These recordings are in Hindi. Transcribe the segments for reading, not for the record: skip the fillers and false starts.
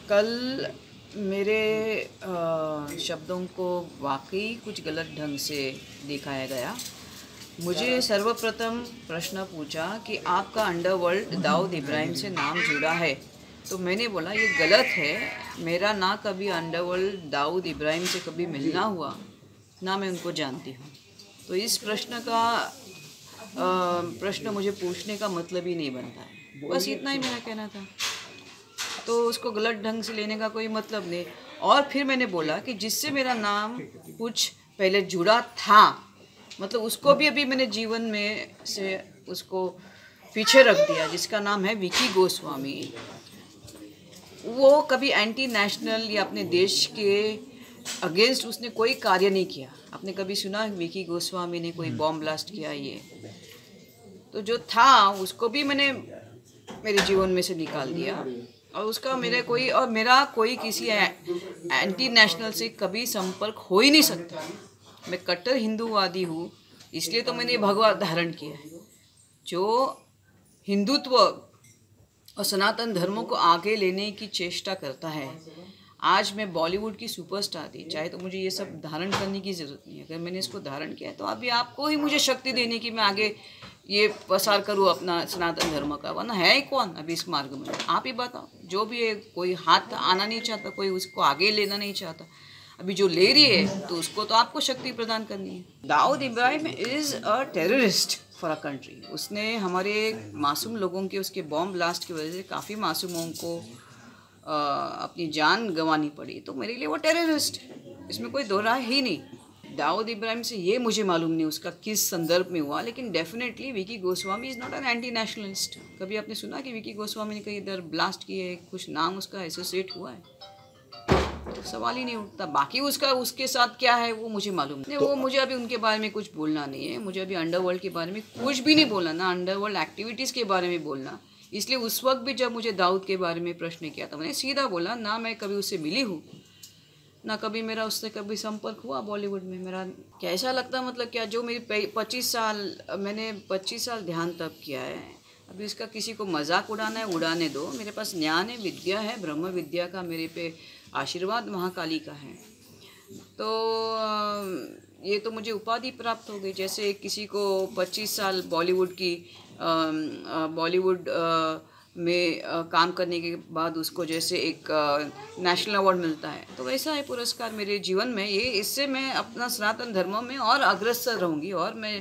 कल मेरे शब्दों को वाकई कुछ गलत ढंग से दिखाया गया। मुझे सर्वप्रथम प्रश्न पूछा कि आपका अंडरवर्ल्ड दाऊद इब्राहिम से नाम जुड़ा है, तो मैंने बोला ये गलत है। मेरा ना कभी अंडरवर्ल्ड दाऊद इब्राहिम से कभी मिलना हुआ, ना मैं उनको जानती हूँ। तो इस प्रश्न मुझे पूछने का मतलब ही नहीं बनता है। बस इतना ही मेरा कहना था। तो उसको गलत ढंग से लेने का कोई मतलब नहीं। और फिर मैंने बोला कि जिससे मेरा नाम कुछ पहले जुड़ा था, मतलब उसको भी अभी मैंने जीवन में से उसको पीछे रख दिया, जिसका नाम है विकी गोस्वामी। वो कभी एंटी नेशनल या अपने देश के अगेंस्ट उसने कोई कार्य नहीं किया। आपने कभी सुना विकी गोस्वामी ने कोई बॉम्ब ब्लास्ट किया? ये तो जो था उसको भी मैंने मेरे जीवन में से निकाल दिया। और उसका मेरा कोई किसी एंटी नेशनल से कभी संपर्क हो ही नहीं सकता। मैं कट्टर हिंदूवादी हूँ, इसलिए तो मैंने भगवा धारण किया है। जो हिंदुत्व और सनातन धर्मों को आगे लेने की चेष्टा करता है। आज मैं बॉलीवुड की सुपरस्टार थी, चाहे तो मुझे ये सब धारण करने की ज़रूरत नहीं है। अगर मैंने इसको धारण किया तो अभी आपको ही मुझे शक्ति देने की मैं आगे ये प्रसार करूँ अपना सनातन धर्म का, वरना है ही कौन अभी इस मार्ग में? आप ही बताओ। जो भी है, कोई हाथ आना नहीं चाहता, कोई उसको आगे लेना नहीं चाहता। अभी जो ले रही है तो उसको तो आपको शक्ति प्रदान करनी है। Dawood Ibrahim is a terrorist for a country. उसने हमारे मासूम लोगों के उसके बॉम्ब ब्लास्ट की वजह से काफ़ी मासूमों को अपनी जान गंवानी पड़ी। तो मेरे लिए वो टेररिस्ट है, इसमें कोई दो राय ही नहीं। दाऊद इब्राहिम से ये मुझे मालूम नहीं उसका किस संदर्भ में हुआ, लेकिन definitely Vicky Goswami is not an anti nationalist. कभी आपने सुना कि विकी गोस्वामी ने कहीं इधर ब्लास्ट किए, कुछ नाम उसका एसोसिएट हुआ है? तो सवाल ही नहीं उठता। बाकी उसके साथ क्या है वो मुझे मालूम नहीं। वो मुझे अभी उनके बारे में कुछ बोलना नहीं है। मुझे अभी अंडरवर्ल्ड के बारे में कुछ भी नहीं बोलना, ना अंडरवर्ल्ड एक्टिविटीज़ के बारे में बोलना। इसलिए उस वक्त भी जब मुझे दाऊद के बारे में प्रश्न किया था, मैंने सीधा बोला ना मैं कभी उससे मिली हूँ, ना कभी मेरा उससे कभी संपर्क हुआ बॉलीवुड में। मेरा कैसा लगता, मतलब क्या, जो मेरी 25 साल मैंने 25 साल ध्यान तब किया है। अभी उसका किसी को मजाक उड़ाना है, उड़ाने दो। मेरे पास ज्ञान है, विद्या है, ब्रह्म विद्या का मेरे पे आशीर्वाद महाकाली का है। तो ये तो मुझे उपाधि प्राप्त हो गई। जैसे किसी को 25 साल बॉलीवुड में काम करने के बाद उसको जैसे एक नेशनल अवार्ड मिलता है, तो वैसा है पुरस्कार मेरे जीवन में। ये इससे मैं अपना सनातन धर्म में और अग्रसर रहूँगी और मैं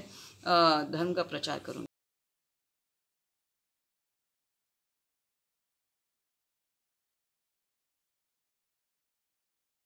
धर्म का प्रचार करूँगी।